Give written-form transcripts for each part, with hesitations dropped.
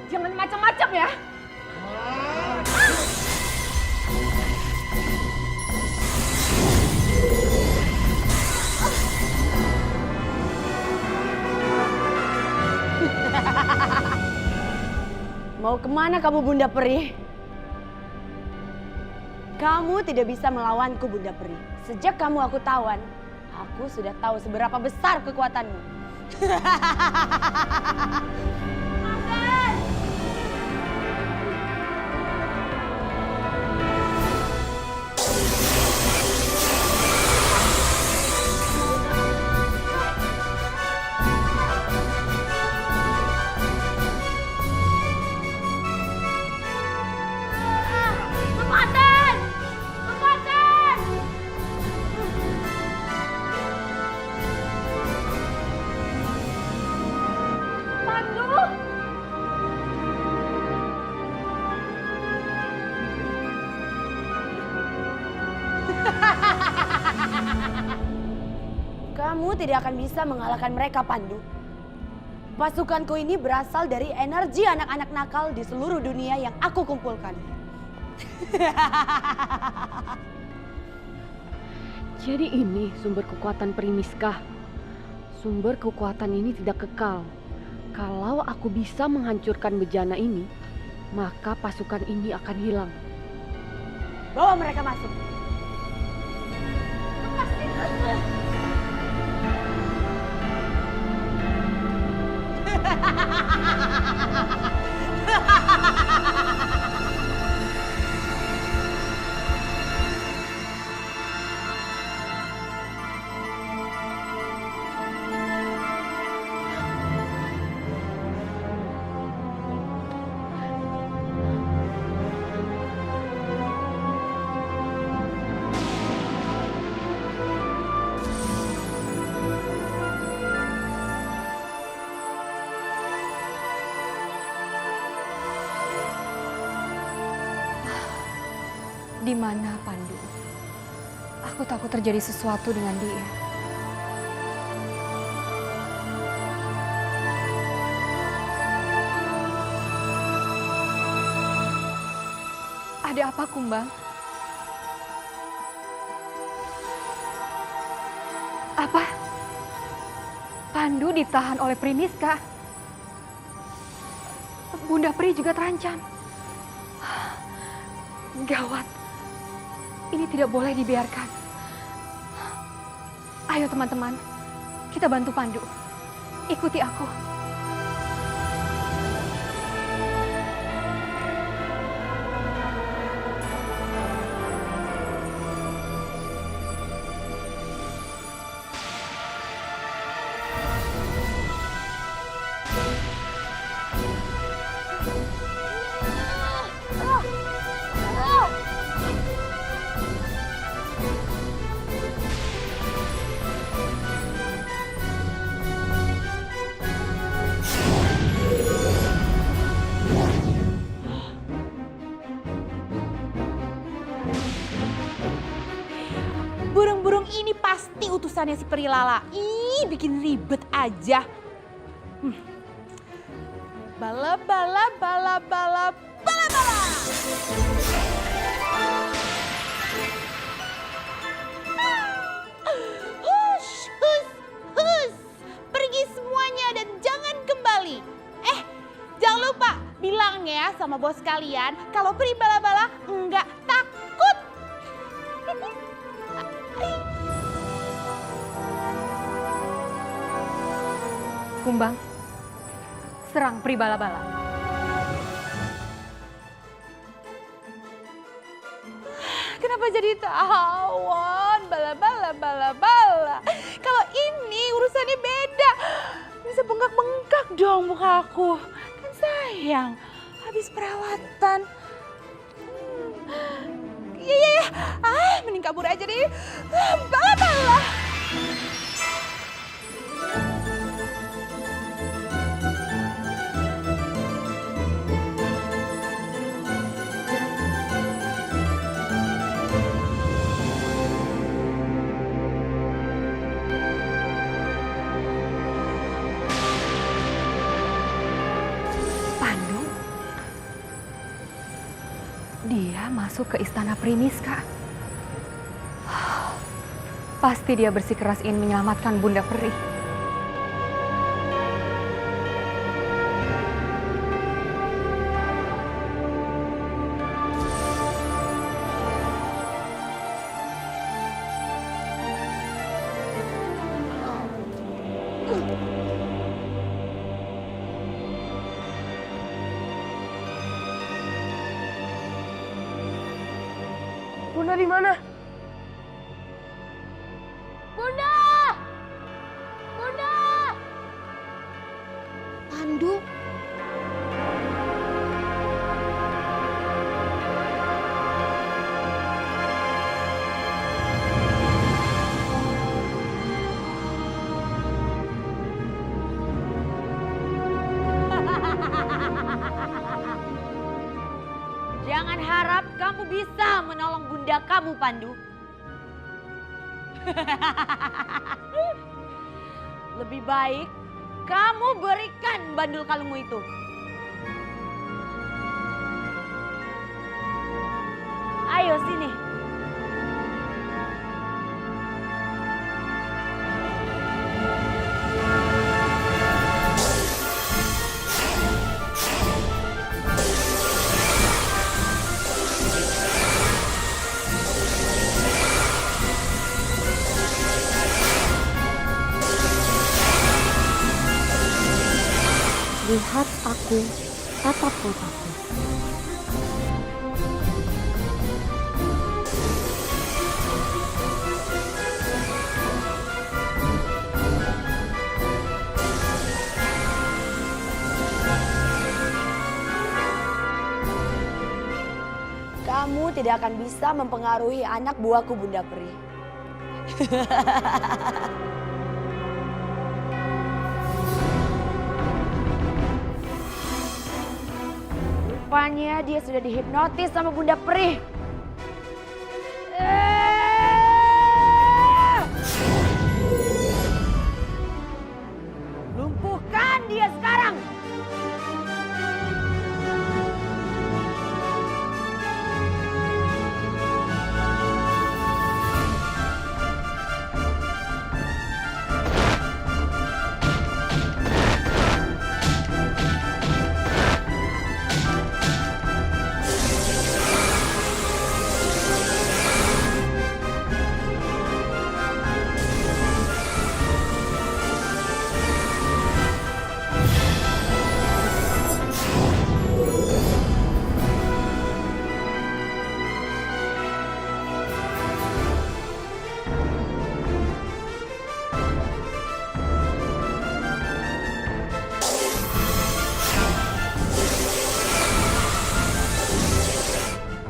Jangan macam-macam ya. Mau kemana kamu Bunda Peri? Kamu tidak bisa melawanku Bunda Peri. Sejak kamu aku tawan, aku sudah tahu seberapa besar kekuatanmu. Kamu tidak akan bisa mengalahkan mereka, Pandu. Pasukanku ini berasal dari energi anak-anak nakal di seluruh dunia yang aku kumpulkan. Jadi ini sumber kekuatan Perimiskah? Sumber kekuatan ini tidak kekal. Kalau aku bisa menghancurkan bejana ini, maka pasukan ini akan hilang. Bawa mereka masuk. Di mana Pandu? Aku takut terjadi sesuatu dengan dia. Ada apa, Kumbang? Apa? Pandu ditahan oleh Priniska. Bunda Pri juga terancam. Gawat. Ini tidak boleh dibiarkan. Ayo teman-teman, kita bantu Pandu. Ikuti aku. Burung-burung ini pasti utusannya si Perilala. Ih, bikin ribet aja. Bala bala bala bala bala bala. Hush, hush, hush. Pergi semuanya dan jangan kembali. Jangan lupa bilang ya sama bos kalian kalau Peri bala bala enggak takut. Kumbang, serang Pri Bala-Bala. Kenapa jadi tawon? Bala-bala, bala-bala. Kalau ini urusannya beda. Bisa bengkak-bengkak dong muka aku. Kan sayang, habis perawatan. Iya. Mending kabur aja deh. Bala-bala. Dia masuk ke istana Primiska. Pasti dia bersikeras ingin menyelamatkan Bunda Peri. Bunda di mana? Bunda! Bunda! Pandu, jangan harap kamu bisa menolong bunda kamu, Pandu. Lebih baik kamu berikan bandul kalungmu itu. Ayo sini. Lihat aku, tatap mataku. Kamu tidak akan bisa mempengaruhi anak buahku, Bunda Peri. Rupanya dia sudah dihipnotis sama Bunda Peri. Lumpuhkan dia sekarang.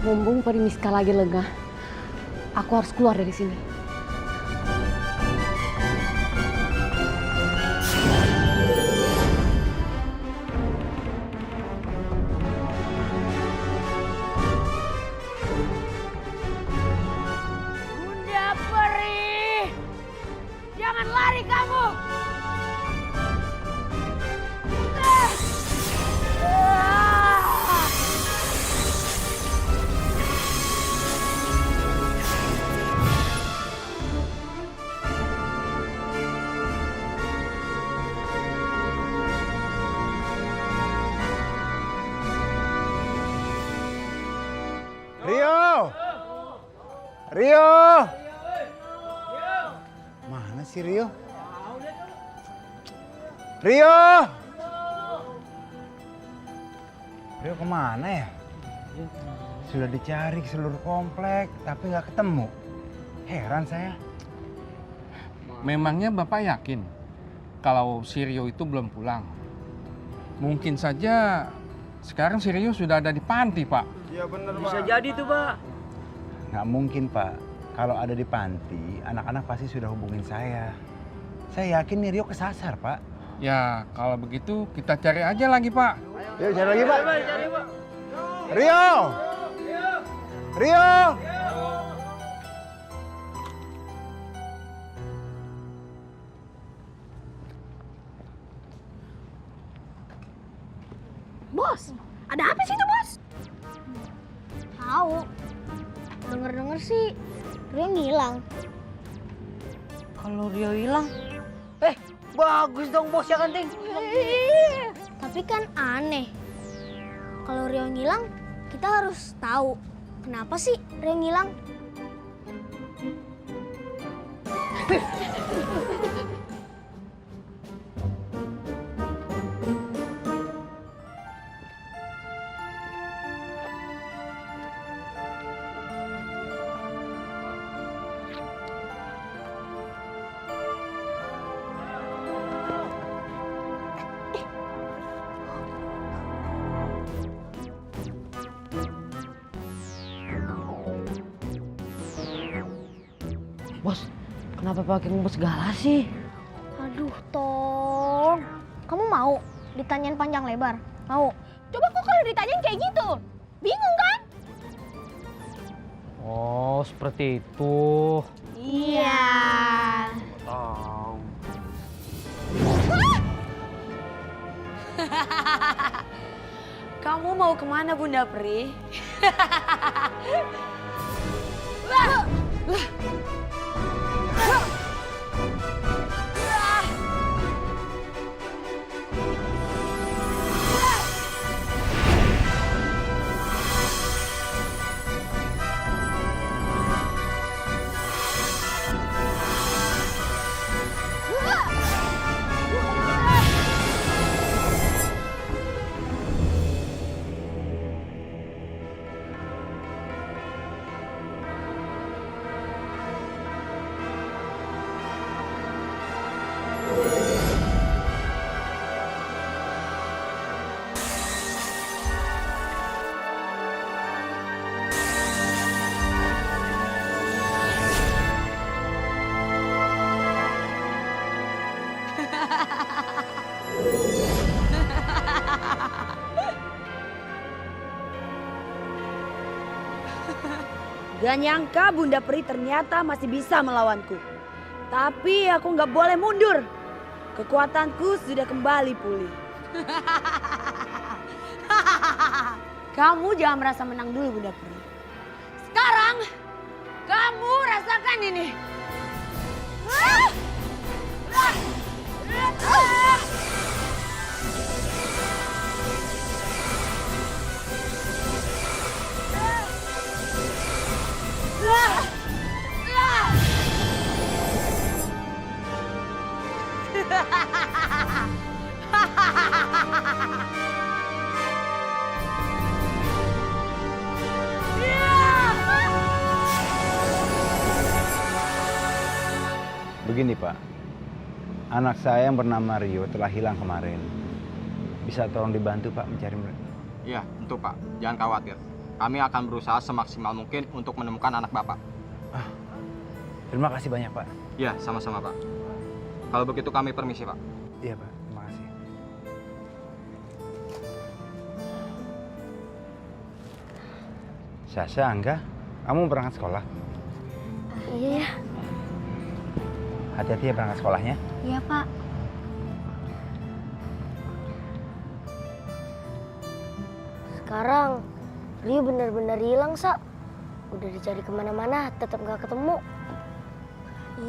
Mumpung Primiska lagi lengah, aku harus keluar dari sini. Bunda Peri, jangan lari kamu. Rio! Rio! Mana sih Rio? Rio! Rio kemana ya? Sudah dicari ke seluruh komplek, tapi nggak ketemu. Heran saya. Memangnya Bapak yakin kalau si Rio itu belum pulang? Mungkin saja sekarang si Rio sudah ada di panti, Pak. Iya benar, Pak. Bisa jadi tuh, Pak. Nggak mungkin, Pak. Kalau ada di panti, anak-anak pasti sudah hubungin saya. Saya yakin nih Rio kesasar, Pak. Ya, kalau begitu kita cari aja lagi, Pak. Yuk cari lagi, Pak. Cari, Pak. Rio! Rio! Bos, ada apa sih itu, Bos? Tahu. Denger-denger sih Rio ngilang. Kalau Rio hilang, bagus dong bos ya kan Ting? Tapi kan aneh. Kalau Rio ngilang, kita harus tahu kenapa sih Rio ngilang. Bos, kenapa pakai ngumpet segala sih? Aduh, Tong. Kamu mau ditanyain panjang lebar? Mau? Coba kok kalau ditanyain kayak gitu? Bingung kan? Oh, seperti itu. Iya. Tahu. Kamu mau kemana Bunda Pri? Gak nyangka Bunda Pri ternyata masih bisa melawanku. Tapi aku gak boleh mundur. Kekuatanku sudah kembali pulih. Kamu jangan merasa menang dulu Bunda Pri. Sekarang kamu rasakan ini. Begini Pak, anak saya yang bernama Rio telah hilang kemarin. Bisa tolong dibantu Pak mencari mereka? Iya, tentu Pak. Jangan khawatir. Kami akan berusaha semaksimal mungkin untuk menemukan anak Bapak. Terima kasih banyak Pak. Iya, sama-sama Pak. Kalau begitu kami permisi Pak. Iya Pak, terima kasih. Sasha, Angga, kamu berangkat sekolah? Iya ya. Hati-hati ya berangkat sekolahnya. Iya, Pak. Sekarang Rio benar-benar hilang, Sa. Udah dicari kemana-mana, tetap nggak ketemu.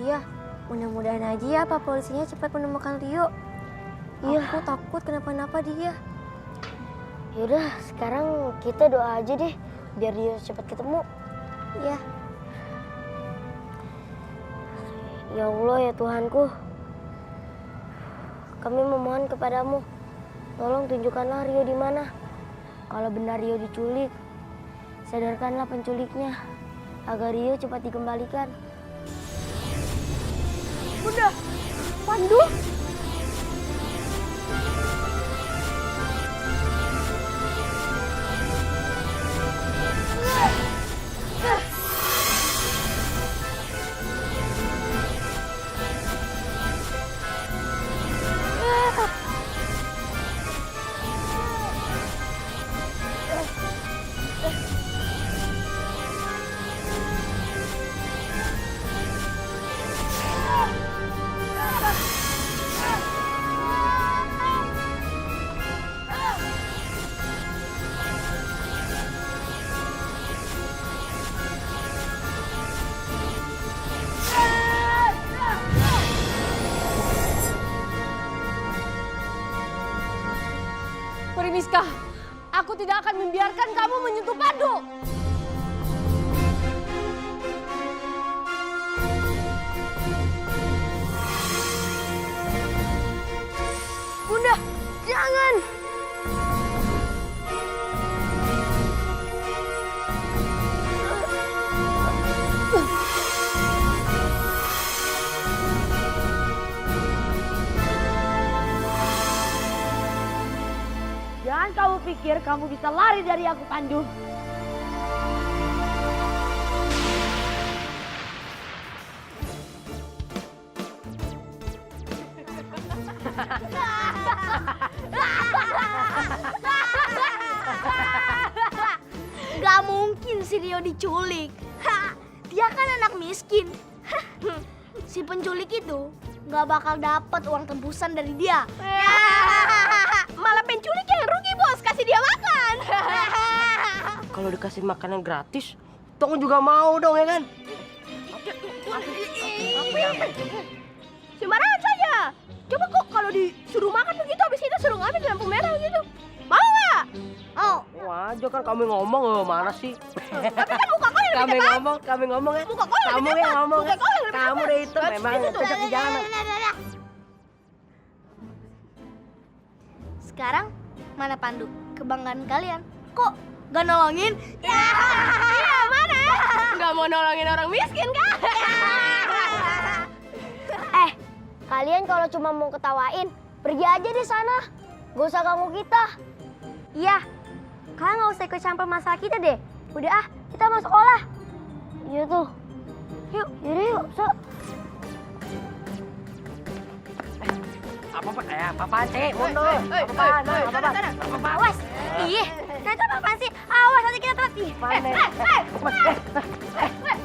Iya, mudah-mudahan aja ya Pak polisinya cepat menemukan Rio. Iya. Aku takut kenapa-napa dia. Yaudah, sekarang kita doa aja deh, biar Rio cepat ketemu. Iya. Ya Allah ya Tuhanku, kami memohon kepadamu, tolong tunjukkanlah Rio di mana. Kalau benar Rio diculik, sadarkanlah penculiknya, agar Rio cepat dikembalikan. Bunda, Pandu. Aku tidak akan membiarkan kamu menyentuh Pandu. Bunda, jangan. Jangan kamu pikir kamu bisa lari dari aku, Pandu. Gak mungkin si Rio diculik. Dia kan anak miskin. Si penculik itu gak bakal dapat uang tembusan dari dia. Malah penculik yang rugi, bos. Kasih dia makan. Kalau dikasih makanan gratis, Tong juga mau dong, ya kan? Sembarangan saja. Coba kok kalau disuruh makan begitu, habis itu suruh ngambil di lampu merah gitu. Mau nggak? Oh. Wajar kan kami ngomong, mana sih? Tapi kan muka kau yang lebih tepat. Kami ngomong ya. Muka kau yang Kamu lebih yang tepat. ngomong Muka ya. kau yang lebih Kamu tepat. deh itu memang Itu tuh. cocok di jalanan. Sekarang mana Pandu? Kebanggaan kalian. Kok gak nolongin? Iya, mana? Gak mau nolongin orang miskin kan? Kalian kalau cuma mau ketawain, pergi aja di sana. Gak usah ganggu kita. Iya, kalian gak usah ikut campur masalah kita deh. Udah kita mau sekolah. Iya tuh. Yuk, yuk. Apa sih? Mundur. Apa? Awas. Iya, kalian tuh apaan sih? Awas nanti kita telat.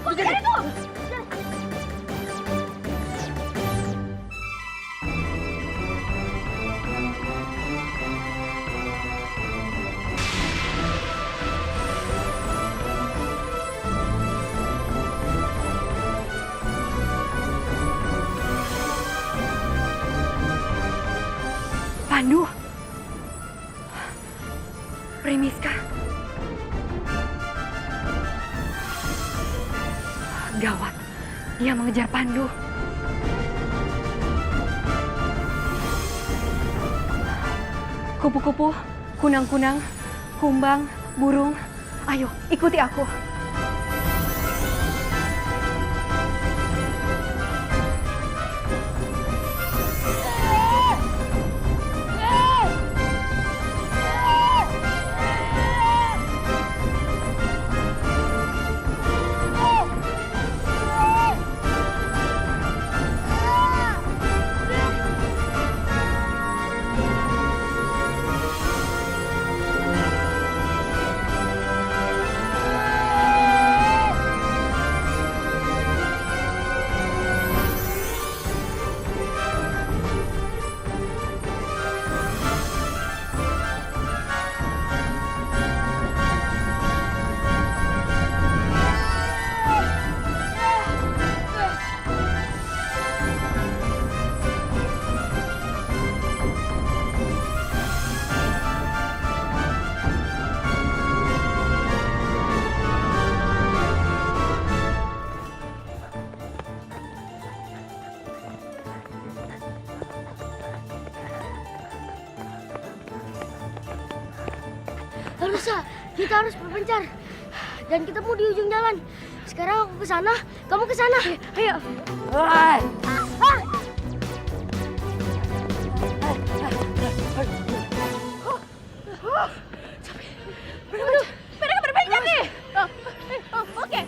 Kok jadi tuh? Pandu. Primiska. Gawat. Dia mengejar Pandu. Kupu-kupu, kunang-kunang, kumbang, burung. Ayo, ikuti aku. Harusnya kita harus berpencar dan ketemu di ujung jalan. Sekarang aku ke sana, kamu ke sana. Ayo. Mereka berpencar nih. Oke.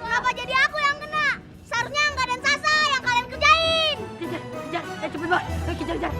Kenapa jadi aku yang kena? Seharusnya Angga dan Sasa yang kalian kerjain. cepet Bang. Ayo kejar-kejar.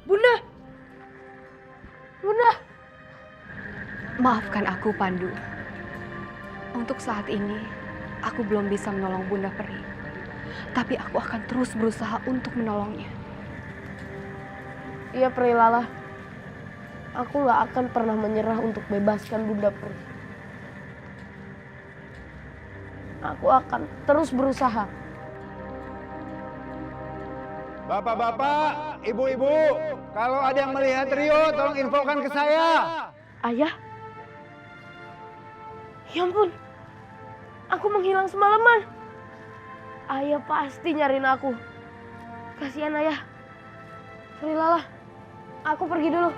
Bunda. Bunda. Maafkan aku, Pandu. Untuk saat ini, aku belum bisa menolong Bunda Peri. Tapi aku akan terus berusaha untuk menolongnya. Iya, Peri Lala. Aku gak akan pernah menyerah untuk bebaskan Bunda Peri. Aku akan terus berusaha. Bapak-bapak, ibu-ibu, kalau ada yang melihat Rio, tolong infokan ke saya. Ayah? Ya ampun, aku menghilang semalaman. Ayah pasti nyariin aku. Kasihan ayah. Peri Lala, aku pergi dulu.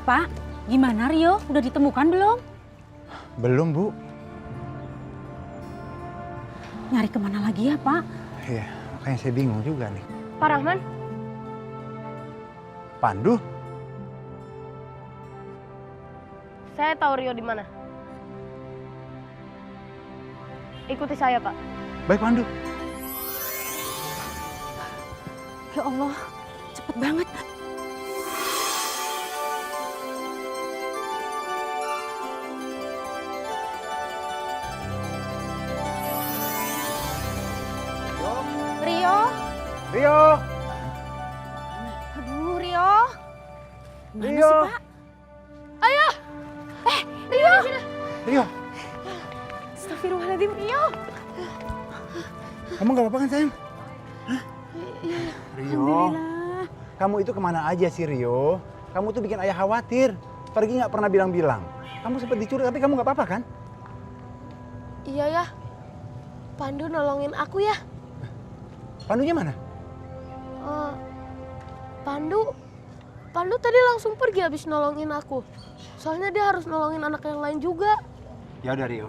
Pak, gimana Rio? Udah ditemukan belum? Belum, Bu. Nyari kemana lagi ya, Pak? Iya, makanya saya bingung juga nih. Pak Rahman, Pandu? saya tahu Rio di mana. Ikuti saya, Pak. Baik, Pandu. Ya Allah, cepet banget. Rio? Rio! Aduh, Rio. Mana Rio! sih, Pak? Ayah! Rio! Rio! Astagfirullahaladzim, Rio. Kamu gak apa-apa kan, sayang? Hah? Rio, kamu itu kemana aja sih, Rio? Kamu tuh bikin ayah khawatir. Pergi gak pernah bilang-bilang. Kamu sempat dicuri, tapi kamu gak apa-apa kan? Iya ya, Pandu nolongin aku ya. Pandunya mana? Pandu tadi langsung pergi habis nolongin aku. Soalnya dia harus nolongin anak yang lain juga. Ya udah, Rio.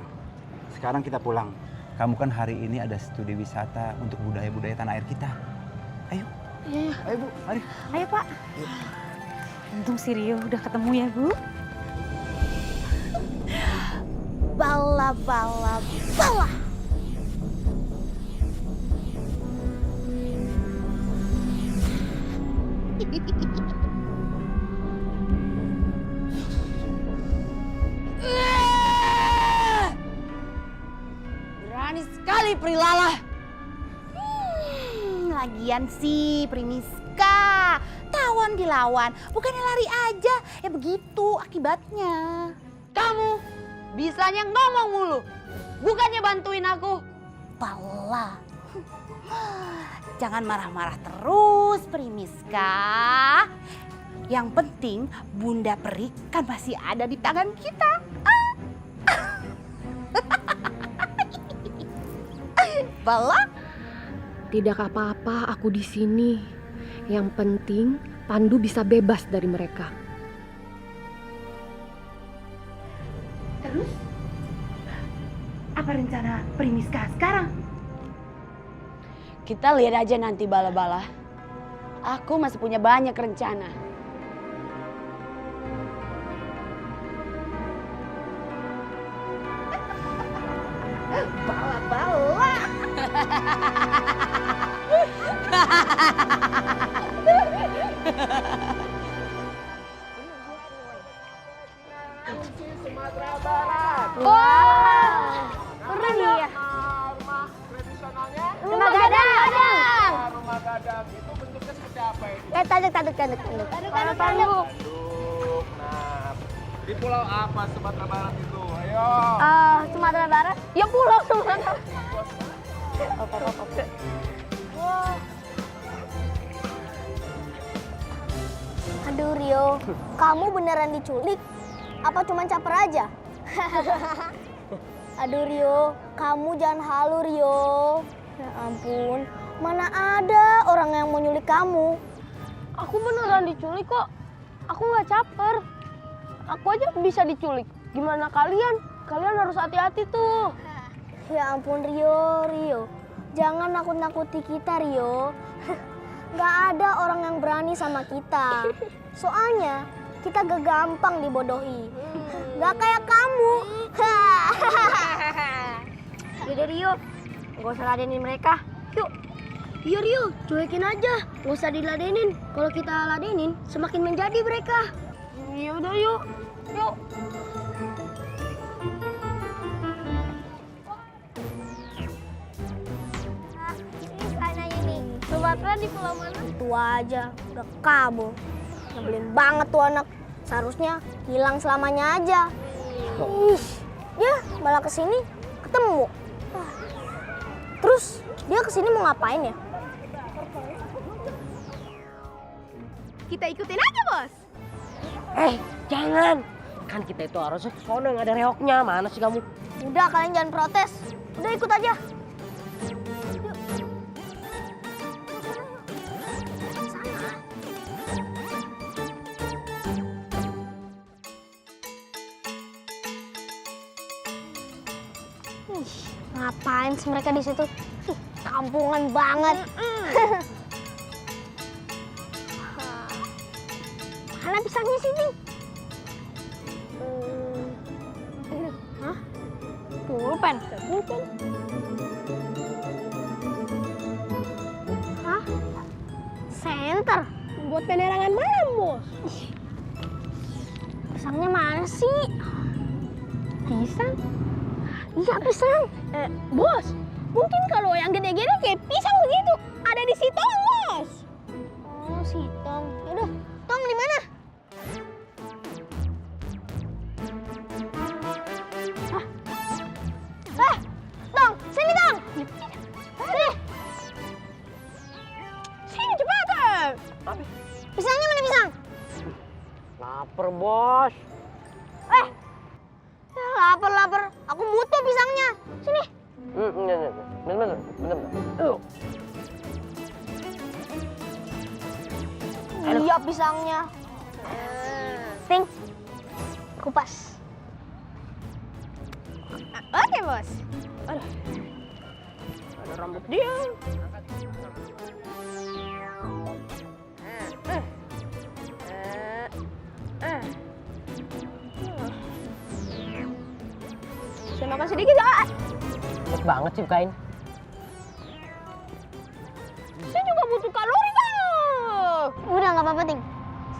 Sekarang kita pulang. Kamu kan hari ini ada studi wisata untuk budaya-budaya tanah air kita. Ayo. Iya. Ayo, Bu. Mari. Ayo, Pak. Untung si Rio udah ketemu ya, Bu. Bala, bala, bala. Berani sekali Peri Lala. Lagian sih Primiska, tawan dilawan, bukannya lari aja, ya begitu akibatnya. Kamu bisanya ngomong mulu, bukannya bantuin aku. Bala. Jangan marah-marah terus Primiska. Yang penting Bunda Peri kan masih ada di tangan kita. Bala? Tidak apa-apa aku di sini. Yang penting Pandu bisa bebas dari mereka. Terus, apa rencana Primiska sekarang? Kita lihat aja nanti bala-bala. Aku masih punya banyak rencana. Bala-bala. Tanduk. Nah, di pulau apa Sumatera Barat itu? Ayo. Sumatera Barat. Ya pulau Sumatera. Aduh Rio, kamu beneran diculik? Apa cuma caper aja? Aduh Rio, kamu jangan halu Rio. Ya ampun, mana ada orang yang mau nyulik kamu? Aku beneran diculik kok. Aku nggak caper. Aku aja bisa diculik. Gimana kalian? Kalian harus hati-hati tuh. Ya ampun Rio. Jangan nakut-nakuti kita Rio. Gak ada orang yang berani sama kita. Soalnya kita gak gampang dibodohi. Gak kayak kamu. Yaudah Rio, gak usah ladenin mereka. Yuk. Iya Rio, cuekin aja. Gak usah diladenin. Kalau kita ladenin, semakin menjadi mereka. Yaudah yuk. Yuk. Sana ini. Sumatera di pulau mana? Itu aja, udah kabur. Nyebelin banget tuh anak. Seharusnya hilang selamanya aja. Ih, dia malah kesini ketemu. Terus dia kesini mau ngapain ya? Kita ikutin aja, Bos. Jangan. Kan kita itu harusnya ke sono yang ada reoknya. Mana sih kamu? Udah kalian jangan protes. Udah ikut aja. Ngapain sih mereka di situ? Kampungan banget. Mana pisangnya sini? Hah? Pulpen. Hah? Senter. Buat penerangan malam, Bos. Pisangnya mana sih? Pisang? Iya pisang. Bos, mungkin kalau yang gede-gede kayak pisang begitu ada di situ, Bos. Oh, si Tong. Yaudah, Tong di mana? Tong, sini Tong. Sini. Sini cepetan. Pisangnya mana pisang? Laper, Bos. Lapar. Aku butuh pisangnya. Sini. Bener. Iya pisangnya. Ting. Kupas. Oke, Bos. Aduh. Ada rambut dia. Saya makan sedikit ya. Cepet banget sih bukain. Saya juga butuh kalori, Bang. Udah nggak apa-apa Ting.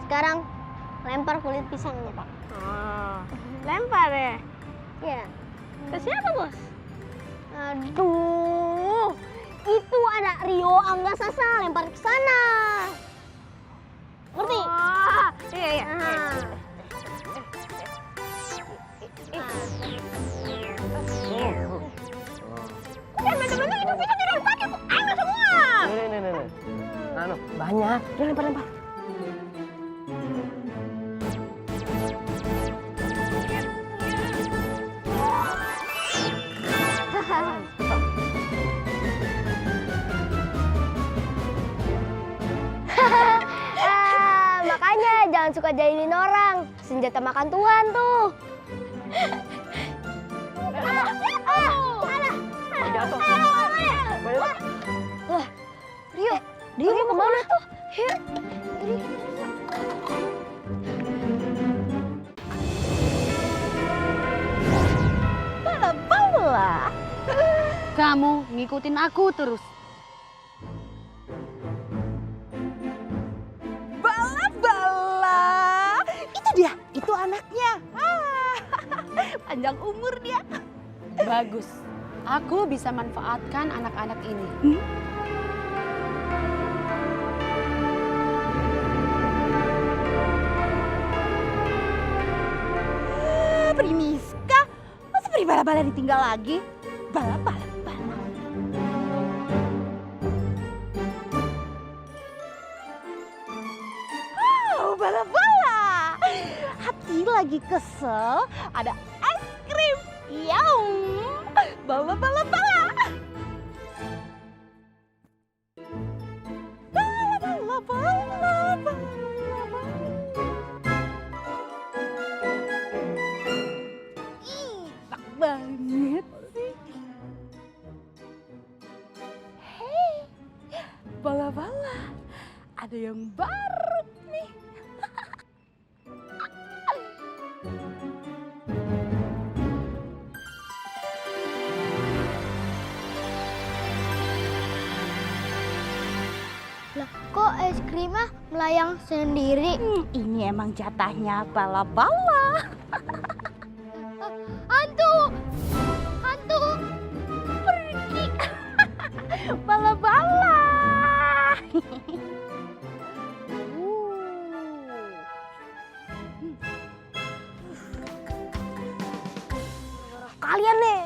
Sekarang lempar kulit pisangnya Pak. Lempar ya. Iya. Ke siapa, Bos? Aduh, itu ada Rio Angga Sasa, lempar ke sana. Ngerti? Iya. Bener-bener itu pisang tidak dipakai, enak semua. Nih. Anu, banyak. Dia lempar. Makanya jangan suka jahilin orang. Senjata makan tuan tuh. Rio, dia mau kemana tuh? Bala-bala. Kamu ngikutin aku terus. Bala-bala. Itu dia, itu anaknya. Panjang umur dia. Bagus. Aku bisa manfaatkan anak-anak ini. Primiska? Masa Pri Bala-Bala ditinggal lagi? Bala-bala. Oh, bala-bala. Hati lagi kesel, ada es krim. Yaum. Bala-bala. Enak banget sih. Hei, bala-bala. Ada yang baru nih. Lah, kok es krimnya melayang sendiri? Ini emang jatahnya bala-bala. Hantu! Hantu! Pergi. Bala-bala. Kalian nih,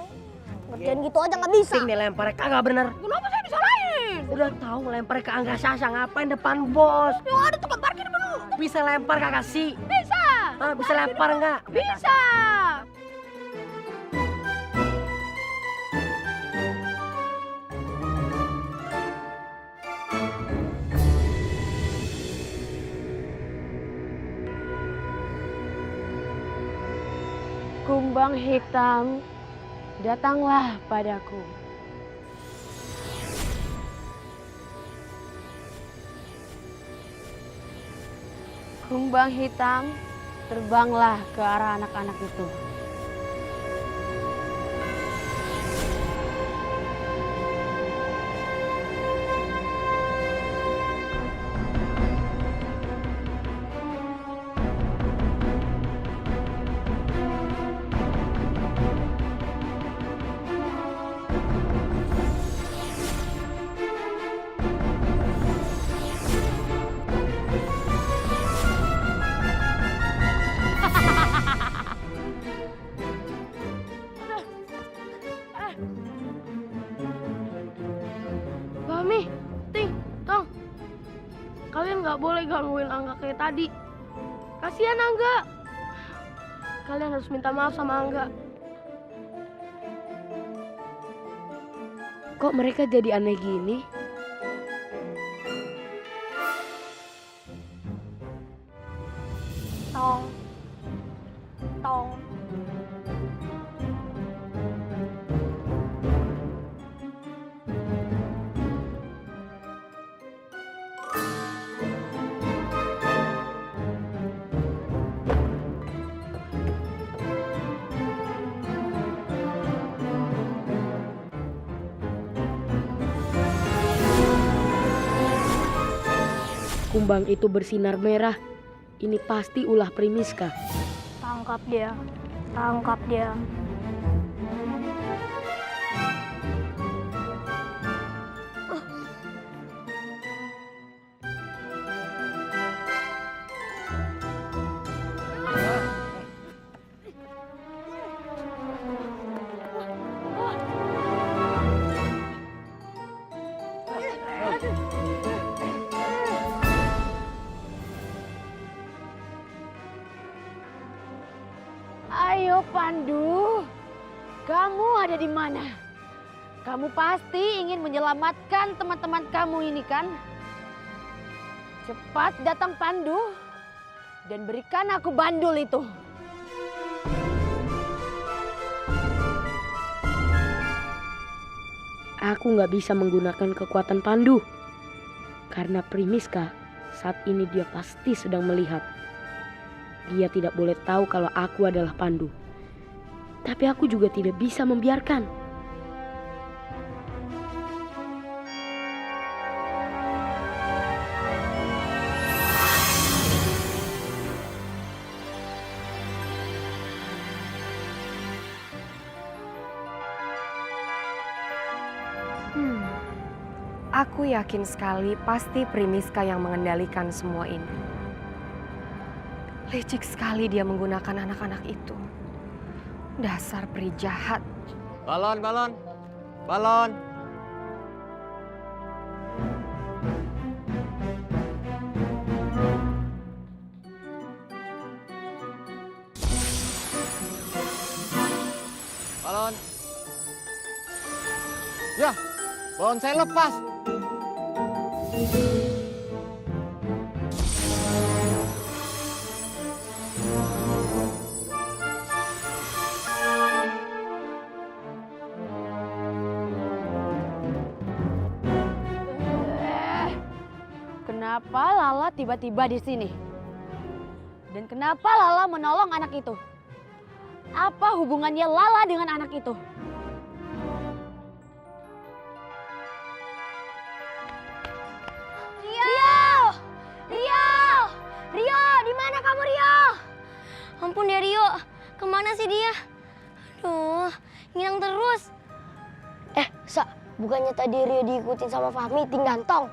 ngerjain gitu aja nggak bisa. Ting dilempar kagak bener. Kenapa saya disalahin? Udah tahu lempar ke Angga Sasa ngapain depan bos? Yang ada tukang parkir dulu. Bisa lempar kagak sih? Bisa. Ah, bisa lempar nggak? Bisa. Kumbang hitam, datanglah padaku. Kumbang hitam, terbanglah ke arah anak-anak itu. Mami, Ting, Tong, kalian nggak boleh gangguin Angga kayak tadi. Kasihan Angga. Kalian harus minta maaf sama Angga. Kok mereka jadi aneh gini? Tong. Tong. Kumbang itu bersinar merah. Ini pasti ulah Primiska. Tangkap dia. Tangkap dia. Ayo Pandu, kamu ada di mana? Kamu pasti ingin menyelamatkan teman-teman kamu ini kan? Cepat datang Pandu dan berikan aku bandul itu. Aku nggak bisa menggunakan kekuatan Pandu karena Primiska saat ini dia pasti sedang melihat. Dia tidak boleh tahu kalau aku adalah Pandu. Tapi aku juga tidak bisa membiarkan. Aku yakin sekali pasti Primiska yang mengendalikan semua ini. Licik sekali dia menggunakan anak-anak itu. Dasar peri jahat. Balon, balon, balon. Balon. Ya, balon saya lepas. Kenapa Lala tiba-tiba di sini? Dan kenapa Lala menolong anak itu? Apa hubungannya Lala dengan anak itu? Rio! Rio! Rio, di mana kamu Rio? Ampun ya Rio, kemana sih dia? Aduh, ngilang terus. Sa, bukannya tadi Rio diikutin sama Fahmi, Ting dan Tong?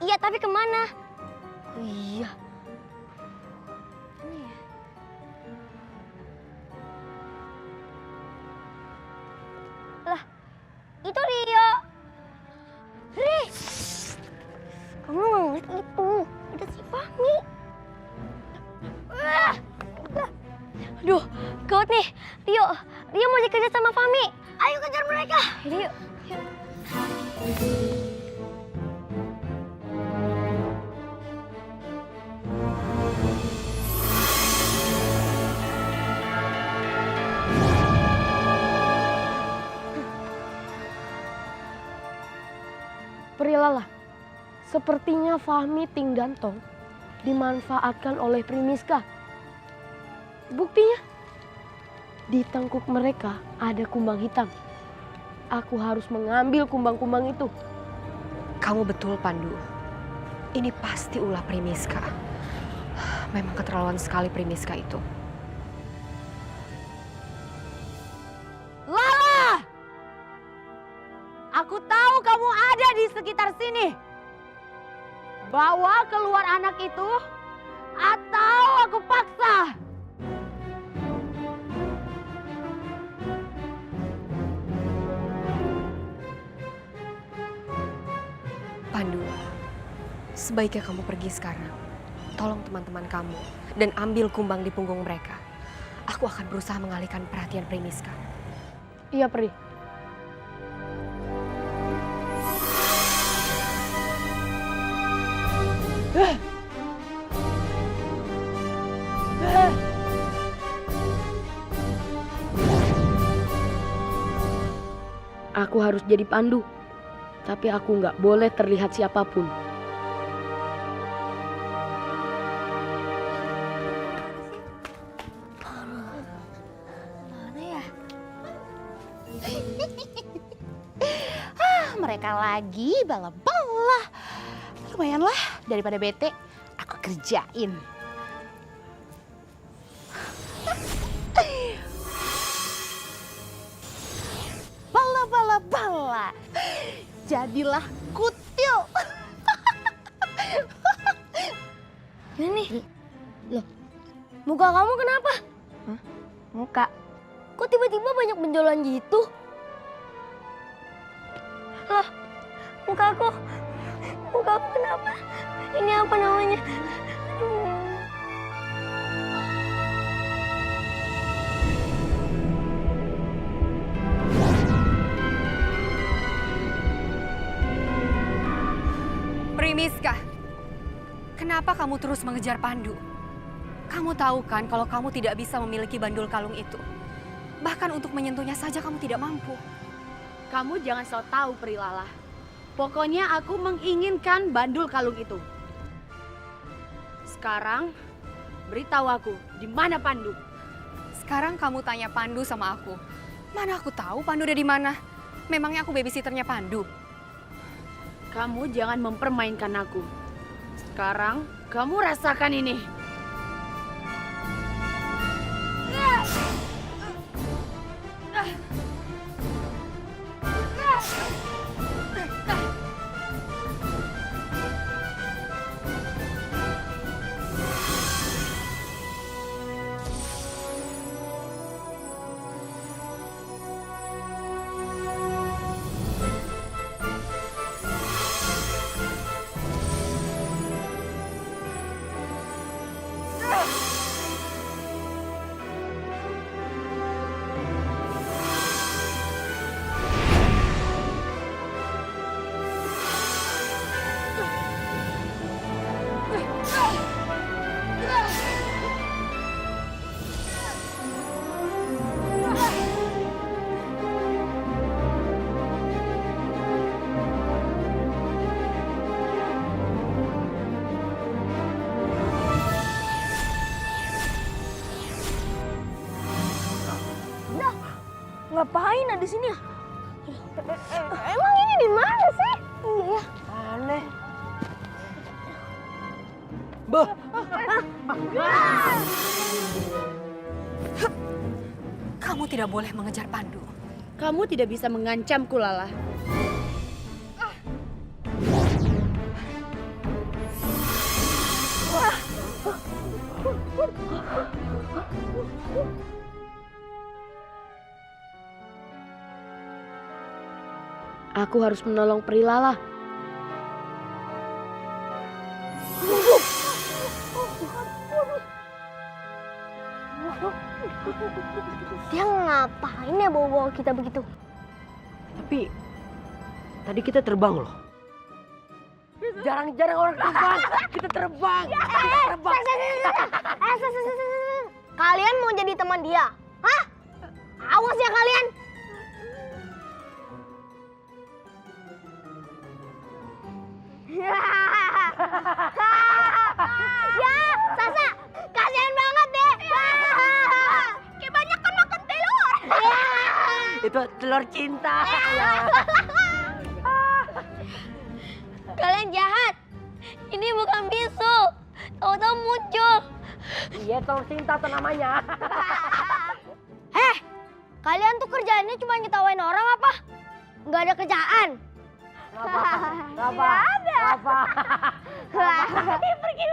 Iya, tapi kemana? Oh, iya. Ini ya. Lah, itu Rio. Ri, kamu ngeliat itu? Ada si Fahmi. Aduh, gawat nih. Rio mau dikejar sama Fahmi. Ayo kejar mereka. Rio. Peri Lala, sepertinya Fahmi, Ting dan Tong dimanfaatkan oleh Primiska. Buktinya, di tengkuk mereka ada kumbang hitam. Aku harus mengambil kumbang-kumbang itu. Kamu betul, Pandu. Ini pasti ulah Primiska. Memang keterlaluan sekali Primiska itu. Lala! Aku tahu kamu ada di sekitar sini. Bawa keluar anak itu atau aku paksa. Pandu, sebaiknya kamu pergi sekarang. Tolong teman-teman kamu dan ambil kumbang di punggung mereka. Aku akan berusaha mengalihkan perhatian Primiska. Iya, Peri. Aku harus jadi Pandu, tapi aku nggak boleh terlihat siapapun. Mana ya? Mereka lagi bala-bala. Lumayan lah, daripada bete, aku kerjain. Bala-bala-bala. Jadilah kutil. Ini loh, muka kamu kenapa? Muka? Kok tiba-tiba banyak benjolan gitu? Loh, mukaku kenapa? Ini apa namanya? Aduh. Primiska, kenapa kamu terus mengejar Pandu? Kamu tahu kan kalau kamu tidak bisa memiliki bandul kalung itu. Bahkan untuk menyentuhnya saja kamu tidak mampu. Kamu jangan sok tahu, Peri Lala. Pokoknya aku menginginkan bandul kalung itu. Sekarang beritahu aku, di mana Pandu? Sekarang kamu tanya Pandu sama aku. Mana aku tahu Pandu ada di mana? Memangnya aku babysitternya Pandu? Kamu jangan mempermainkan aku. Sekarang kamu rasakan ini. ngapain ada di sini ya? Emang ini di mana sih? Iya ya. Aneh. Bah. Kamu tidak boleh mengejar Pandu. Kamu tidak bisa mengancamku, Lala. Aku harus menolong Prilala. Dia ngapain ya bawa-bawa kita begitu? Tapi tadi kita terbang loh. Jarang-jarang orang terbang. Kita terbang. Terbang. Kalian mau jadi teman dia? Hah? Awas ya kalian. Ya, Sasa, kasihan banget deh. Kayak banyak kan makan telur. Itu telur cinta. Kalian jahat. Ini bukan bisu. Tahu-tahu muncul. Iya, telur cinta tuh namanya. Kalian tuh kerjaannya cuma ngetawain orang apa? Nggak ada kerjaan. Apa? Apa? Dia pergi.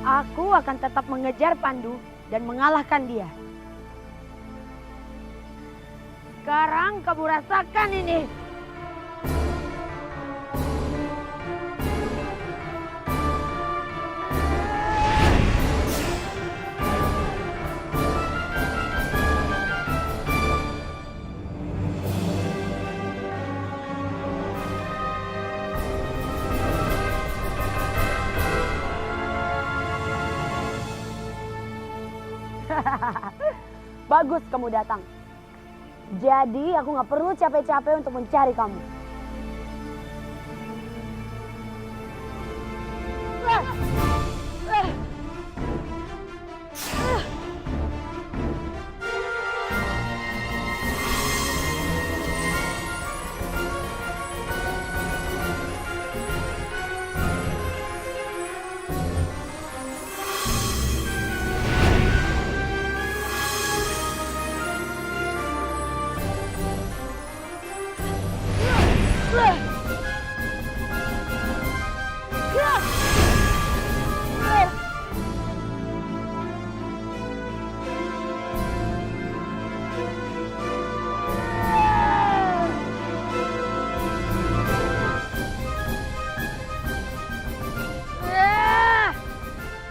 Aku akan tetap mengejar Pandu dan mengalahkan dia. Sekarang kamu rasakan ini. Bagus kamu datang. Jadi aku nggak perlu capek-capek untuk mencari kamu.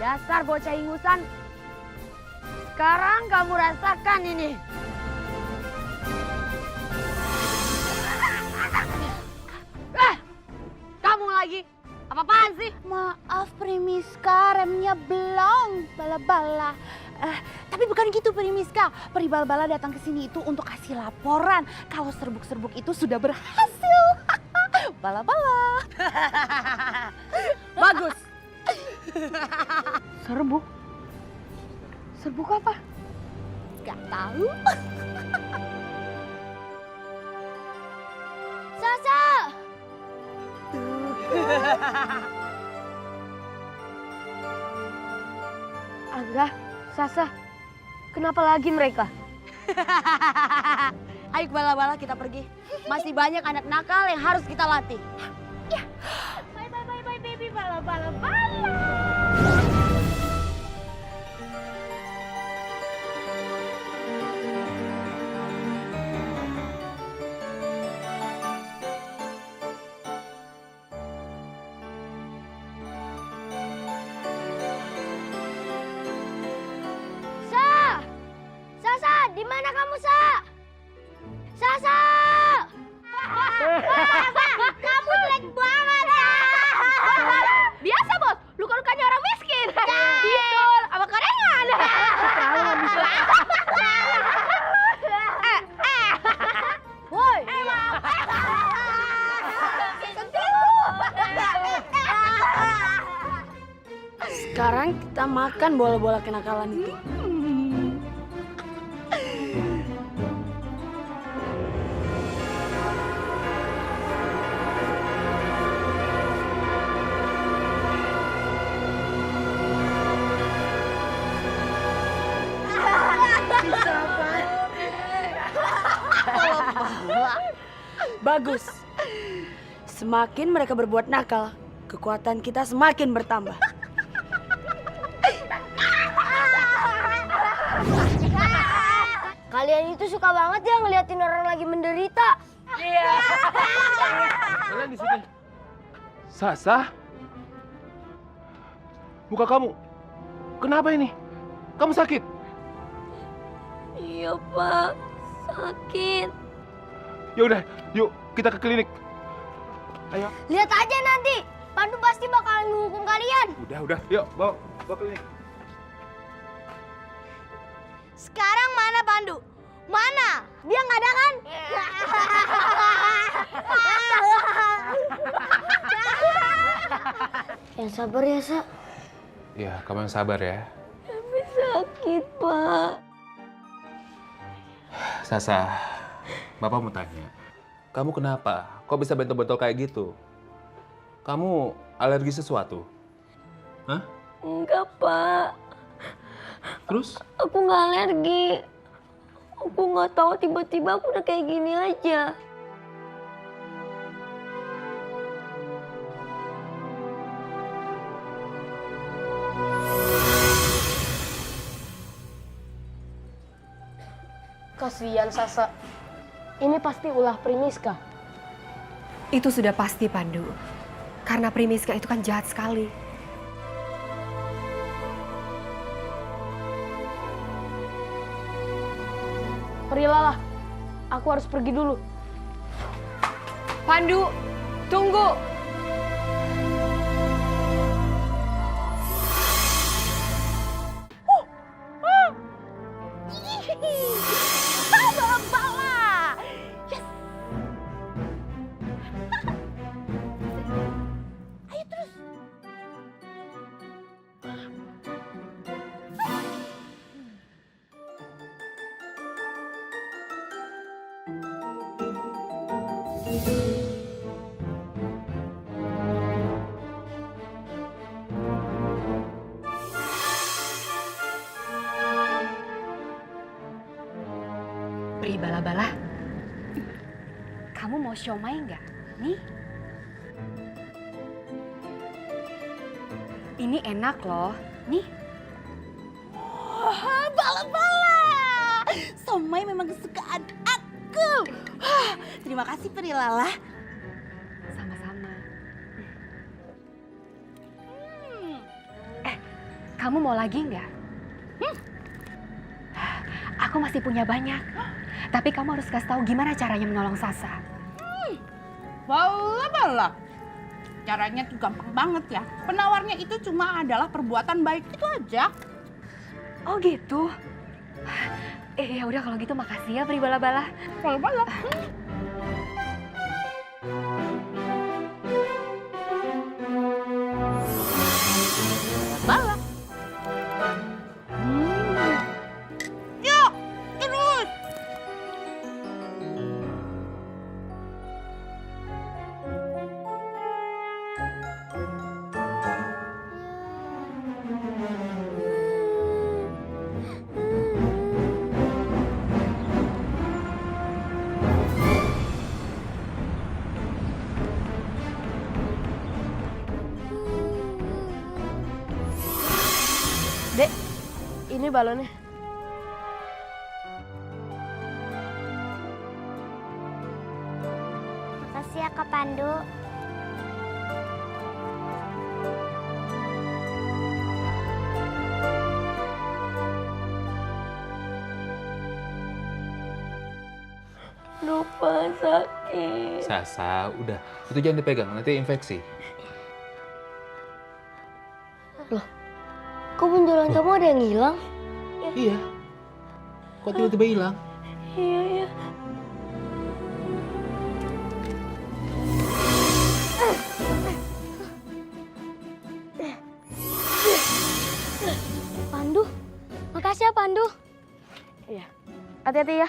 Dasar bocah ingusan. Sekarang kamu rasakan ini. Kamu lagi? Apa-apaan sih? Maaf Primiska, remnya belum. Bala-bala. Tapi bukan gitu Primiska. Peri Bala-bala datang ke sini itu untuk kasih laporan kalau serbuk-serbuk itu sudah berhasil. Bala-bala. Bagus. Serbuk? Serbuk apa? Gak tahu. Sasa! Angga, Sasa, Kenapa lagi mereka? Ayo bala-bala kita pergi. Masih banyak anak nakal yang harus kita latih. Bye bye bye bye baby bala. Sasa, di mana kamu, Sa? Sasa! Kamu jelek banget, ya. Biasa bos, luka-lukanya orang miskin. Bisul, apa gorengan? Woi, sekarang kita makan bola-bola kenakalan itu. Bagus. Semakin mereka berbuat nakal, kekuatan kita semakin bertambah. Kalian itu suka banget ya ngeliatin orang lagi menderita. Kalian di sini. Sasa? Muka kamu. Kenapa ini? Kamu sakit? Iya, Pak. Sakit. Ya udah, yuk kita ke klinik. Ayo. Lihat aja nanti. Pandu pasti bakalan menghukum kalian. Udah, yuk bawa klinik. Sekarang mana Pandu? Mana? Dia nggak ada kan? Yang sabar ya, Sa. Ya, kamu yang sabar ya. Tapi sakit, Pak. Sasa, Bapak mau tanya. Kamu kenapa? Kok bisa bentol-bentol kayak gitu? Kamu alergi sesuatu? Hah? Enggak, Pak. Terus? Aku nggak alergi. Aku nggak tahu tiba-tiba aku udah kayak gini aja. Kasihan Sasa. Ini pasti ulah Primiska. Itu sudah pasti, Pandu. Karena Primiska itu kan jahat sekali. Perilalah, aku harus pergi dulu. Pandu, tunggu! Bala. Yes. Ayo terus. Pri bala-bala, kamu mau siomay nggak? Nih. Ini enak loh. Nih. Wah, bala-bala. Somai memang kesukaan aku. Terima kasih Perilala. Sama-sama. Kamu mau lagi nggak? Aku masih punya banyak. Tapi kamu harus kasih tahu gimana caranya menolong Sasa. Bala-bala. Caranya tuh gampang banget ya. Penawarnya itu cuma adalah perbuatan baik itu aja. Oh gitu. Ya udah kalau gitu makasih ya Pri bala-bala. Bala-bala. Bala. Yuk, terus. Dek, ini balonnya. Makasih ya Kak Pandu. Lupa sakit. Sasa, udah. Itu jangan dipegang, nanti infeksi. Kok benjolan kamu ada yang hilang? Iya. Kok tiba-tiba hilang? Iya, iya. Pandu, makasih ya Pandu. Iya. Hati-hati ya.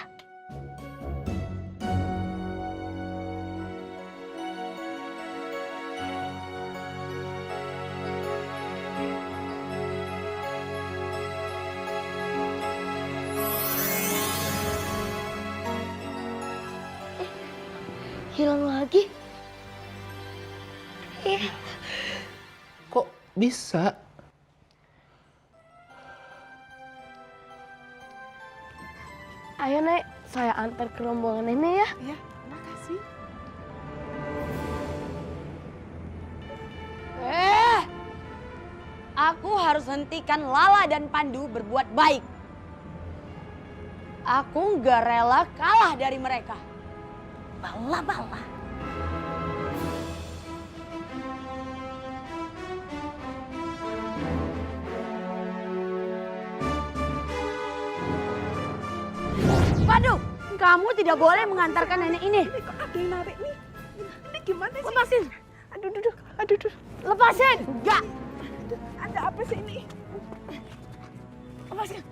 Hilang lagi. Kok bisa? Ayo Nek, saya antar ke rombongan nenek ya. Ya, makasih. Aku harus hentikan Lala dan Pandu berbuat baik. Aku nggak rela kalah dari mereka. Bala-bala. Pandu, kamu tidak boleh mengantarkan nenek ini. Ada yang narik nih. Ini gimana sih? Lepasin. Aduh. Lepasin. Enggak. Ada apa sih ini? Lepasin.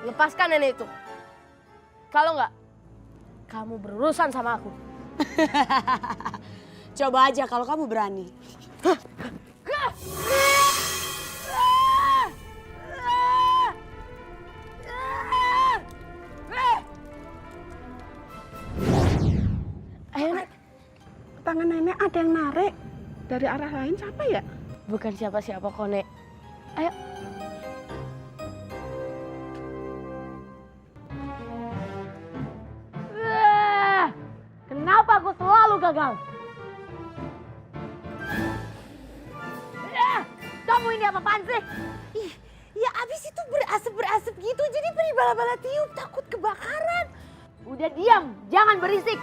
Lepaskan nenek itu. Kalau enggak, kamu berurusan sama aku. Coba aja kalau kamu berani. Ayo Nek. Tangan nenek ada yang narik. Dari arah lain siapa ya? Bukan siapa-siapa kok Nek. Ayo. Kenapa aku selalu gagal? Kamu ini apaan sih? Ih, ya abis itu berasap gitu. Jadi beri bala-bala tiup takut kebakaran. Udah diam, jangan berisik.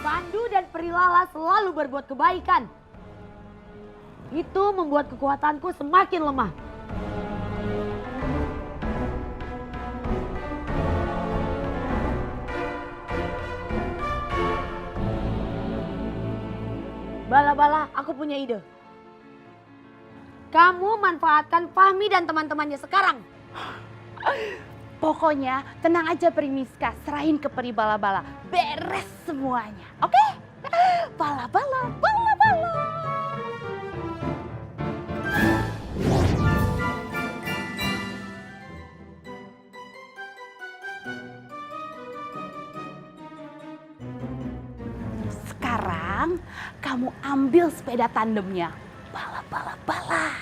Pandu dan Perilala selalu berbuat kebaikan. Itu membuat kekuatanku semakin lemah. Bala-bala, aku punya ide. Kamu manfaatkan Fahmi dan teman-temannya sekarang. Pokoknya tenang aja Primiska, serahin ke peri bala-bala. Beres semuanya, oke? Bala-bala, bala-bala. Sekarang kamu ambil sepeda tandemnya. Bala-bala-bala.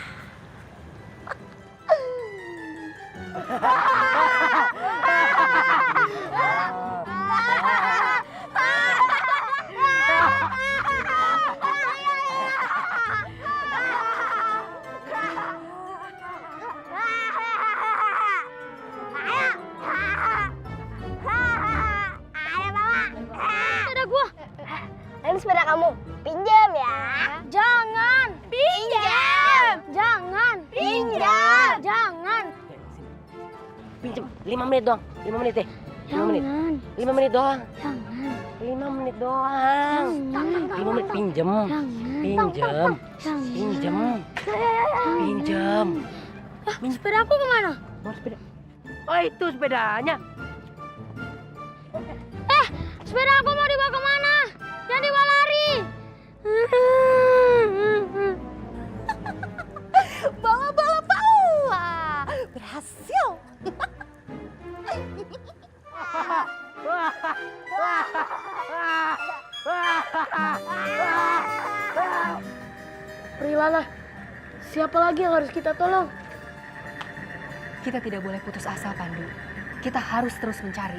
Sepeda gua. Ini sepeda kamu. Pinjam ya. Jangan. Pinjam. Jangan. Pinjam. Jangan. Pinjem 5 menit doang. 5 menit deh. 5 menit. 5 menit doang. Jangan. 5 menit doang. 5 menit pinjem. Pinjem. Pinjem. Pinjem. Sepeda aku kemana? Bawa sepeda. Oh itu sepedanya. Sepeda aku mau dibawa kemana? Jangan dibawa lari. Bala-bala-bala. Berhasil. Lala, siapa lagi yang harus kita tolong? Kita tidak boleh putus asa, Pandu. Kita harus terus mencari.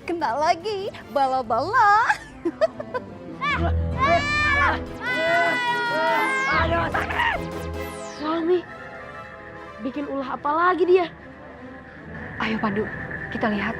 Kena lagi, bala-bala. Salmi, bikin ulah apa lagi dia? Ayo Pandu, kita lihat.